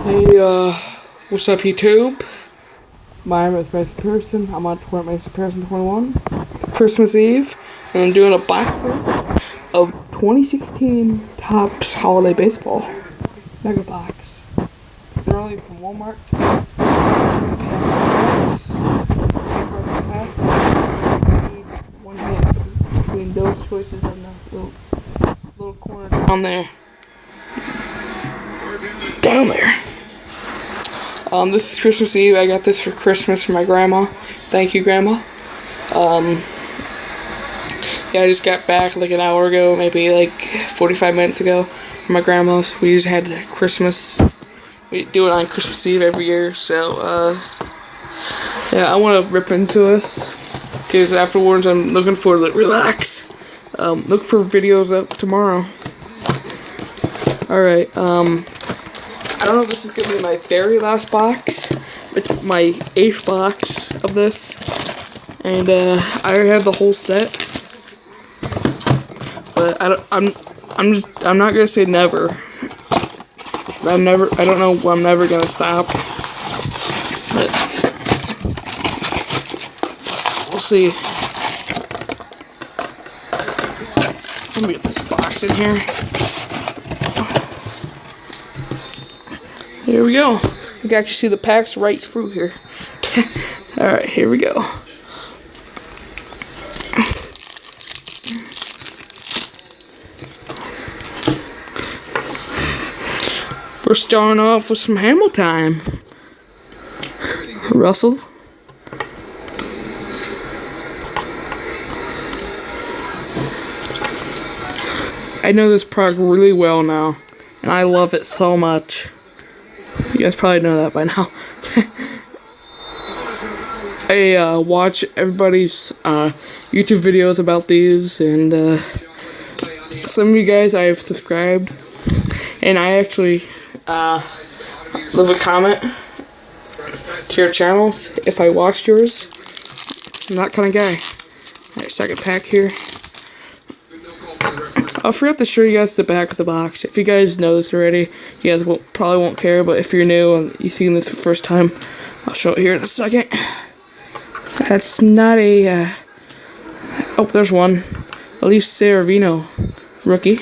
Hey, what's up, YouTube? My name is Mason Pearson. I'm on Mason Pearson 21. It's Christmas Eve, and I'm doing a box set of 2016 Topps Holiday Baseball Mega Box. They're only from Walmart. One hit between those choices and the little corner down there. This is Christmas Eve. I got this for Christmas from my grandma. Thank you, Grandma. Yeah, I just got back like an hour ago, maybe like 45 minutes ago from my grandma's. We just had Christmas. We do it on Christmas Eve every year, so, yeah, I want to rip into this, because afterwards I'm looking forward to relax. Look for videos up tomorrow. Alright, I don't know if this is going to be my very last box. It's my 8th box of this. And, I already have the whole set. But I'm not going to say never. I don't know when I'm never going to stop. But, we'll see. Let me get this box in here. Here we go. You can actually see the packs right through here. Alright, here we go. We're starting off with some Hamel time. Russell. I know this product really well now, and I love it so much. You guys probably know that by now. I watch everybody's YouTube videos about these, and some of you guys I have subscribed, and I actually leave a comment to your channels if I watched yours. I'm that kind of guy. Alright, second pack here. I forgot to show you guys the back of the box. If you guys know this already, you guys probably won't care, but if you're new and you've seen this for the first time, I'll show it here in a second. That's not a, oh, there's one. Elise Saravino, rookie.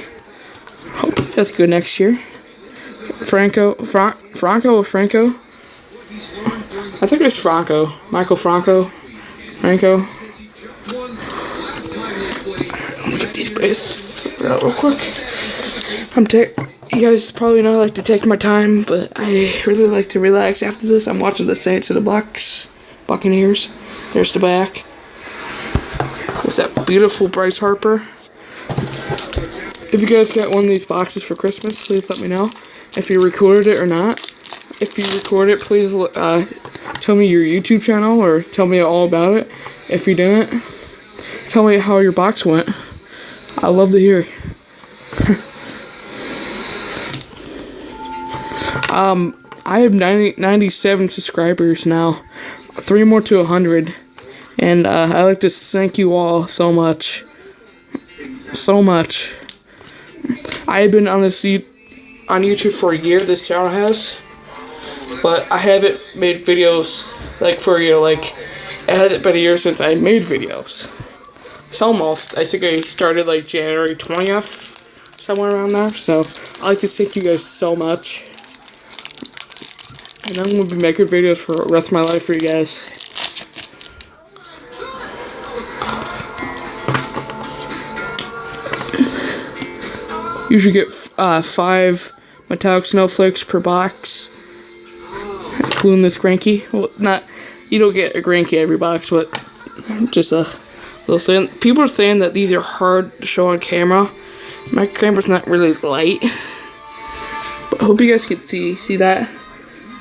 Hope that's good next year. Franco? I think it's Franco. Michael Franco. Franco. Let me get these base out real quick. You guys probably know I like to take my time, but I really like to relax after this. I'm watching the Saints and the Buccaneers. There's the back. With that beautiful Bryce Harper. If you guys got one of these boxes for Christmas, please let me know. If you recorded it or not. If you record it, please tell me your YouTube channel or tell me all about it. If you didn't, tell me how your box went. I love to hear. I have 97 subscribers now. 3 more to 100. And I like to thank you all so much. So much. I have been on YouTube for a year, this channel has. But I haven't made videos like for a year. Like, it hasn't been a year since I made videos. It's almost. I think I started like January 20th, somewhere around there. So, I'd like to thank you guys so much. And I'm going to be making videos for the rest of my life for you guys. Usually get 5 metallic snowflakes per box, including this Granky. Well, you don't get a Granky every box, but just a little thing. People are saying that these are hard to show on camera. My camera's not really light, but I hope you guys can see that.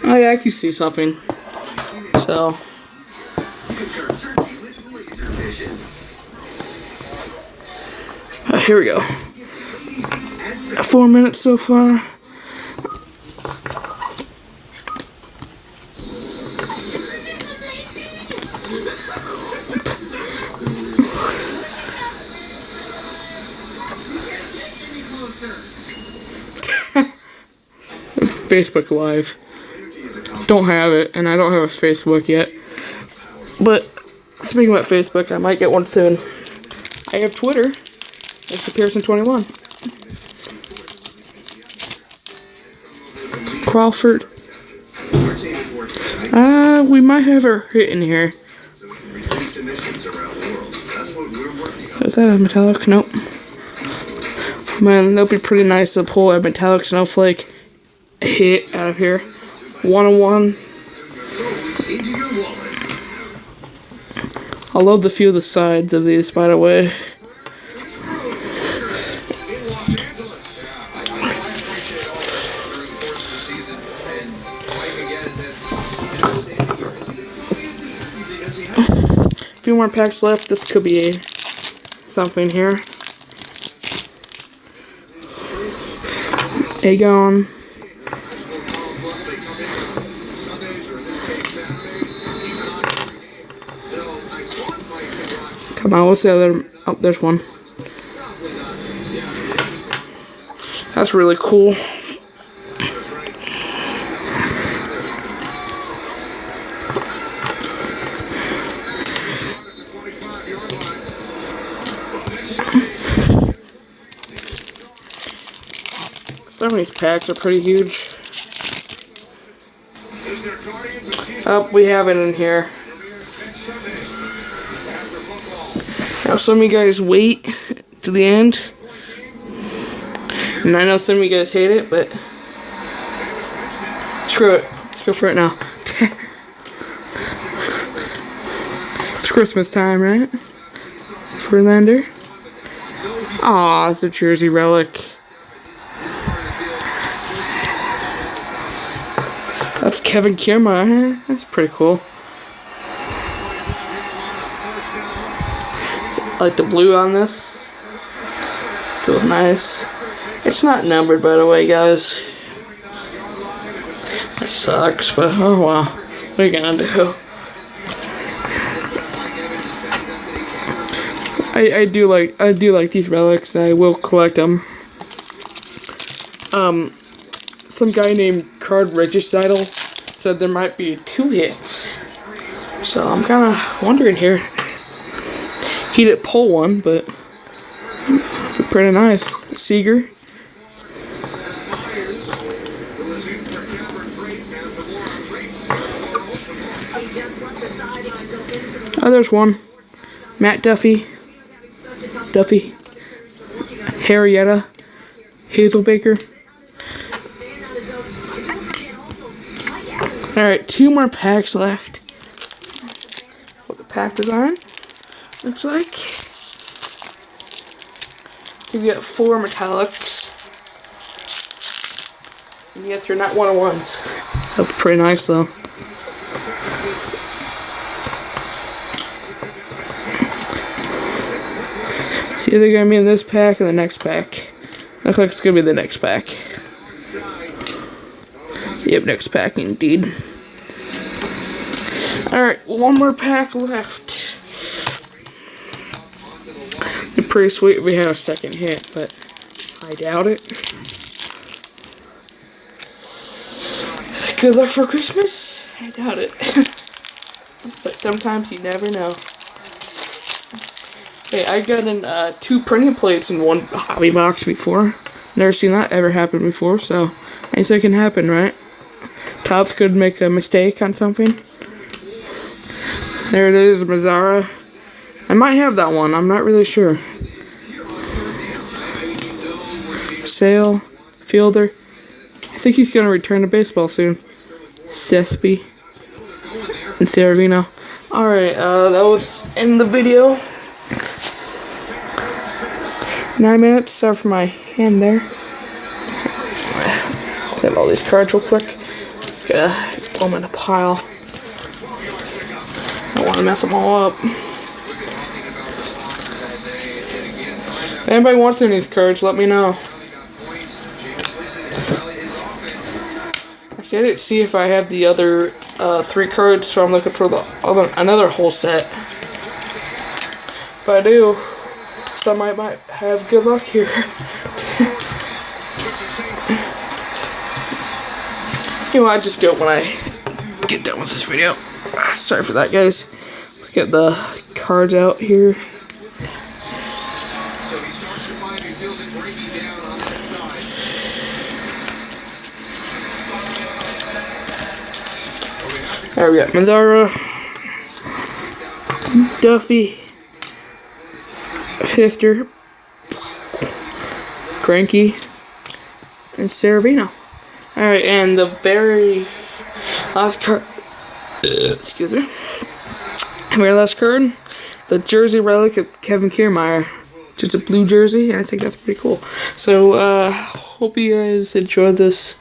Oh yeah, I can see something. So, here we go. 4 minutes so far. Facebook Live. Don't have it, and I don't have a Facebook yet. But speaking about Facebook, I might get one soon. I have Twitter. It's Pearson21. Crawford. We might have her hit in here. Is that a metallic? Nope. Man, that'd be pretty nice to pull a metallic snowflake hit out of here. 101. I love the feel of the sides of these, by the way. A few more packs left. This could be something here. Aegon. Come on, what's the other? Oh, there's one. That's really cool. Some of these packs are pretty huge. Oh, we have it in here. Now some of you guys wait to the end. And I know some of you guys hate it, but screw it. Let's go for it now. It's Christmas time, right? Verlander. Aw, it's a Jersey relic. That's Kevin Kiermaier. That's pretty cool. I like the blue on this. Feels nice. It's not numbered, by the way, guys. That sucks, but oh well. What are you gonna do? I do like these relics. I will collect them. Some guy named Card Regicidal said there might be 2 hits. So I'm kind of wondering here. He didn't pull one, but pretty nice. Seager. Oh, there's one. Matt Duffy. Harrietta. Hazelbaker. Alright, 2 more packs left. What the pack design looks like. So you get 4 metallics. And yes, they're not 101s. That's pretty nice though. It's either gonna be in this pack or the next pack. Looks like it's gonna be the next pack. Yep, next pack indeed. Alright, 1 more pack left. It'd be pretty sweet if we had a second hit, but I doubt it. Good luck for Christmas? I doubt it. But sometimes you never know. Hey, I got in 2 printing plates in 1 hobby box before. Never seen that ever happen before, so anything can happen, right? Topps could make a mistake on something. There it is, Mazzara. I might have that one, I'm not really sure. Sale, Fielder. I think he's going to return to baseball soon. Cespi. And Saravino. Alright, that was in the video. 9 minutes, sorry for my hand there. Save all these cards real quick. Gotta pull them in a pile. I don't want to mess them all up. If anybody wants any of these cards, let me know. Actually, I didn't see if I have the other 3 cards, so I'm looking for another whole set. If I do, so I might have good luck here. You know, I just do it when I get done with this video. Sorry for that, guys. Let's get the cards out here. There we go. Mazara, Duffy, Fister, Greinke, and Saravino. Alright, and the very last card, excuse me, very last card, the jersey relic of Kevin Kiermaier. Just a blue jersey, and I think that's pretty cool. So, hope you guys enjoyed this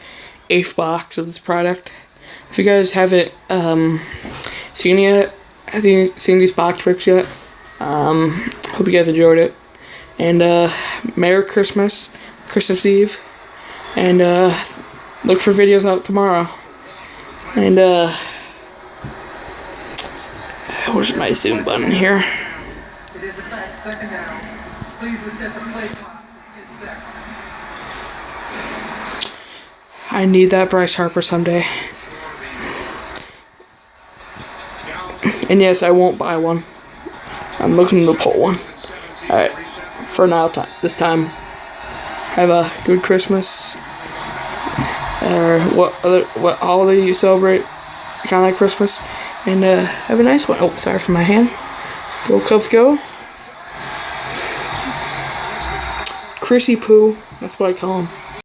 8th box of this product. If you guys haven't seen these box tricks yet, hope you guys enjoyed it. And Merry Christmas, Christmas Eve, and look for videos out tomorrow. And where's my zoom button here? It is the fact second down. Please reset the play clock for 10 seconds. I need that Bryce Harper someday. And yes, I won't buy one. I'm looking to pull one. Alright, for now, this time, have a good Christmas. Or what holiday you celebrate, kind of like Christmas. And have a nice one. Oh, sorry for my hand. Go Cubs, go. Chrissy Poo, that's what I call him.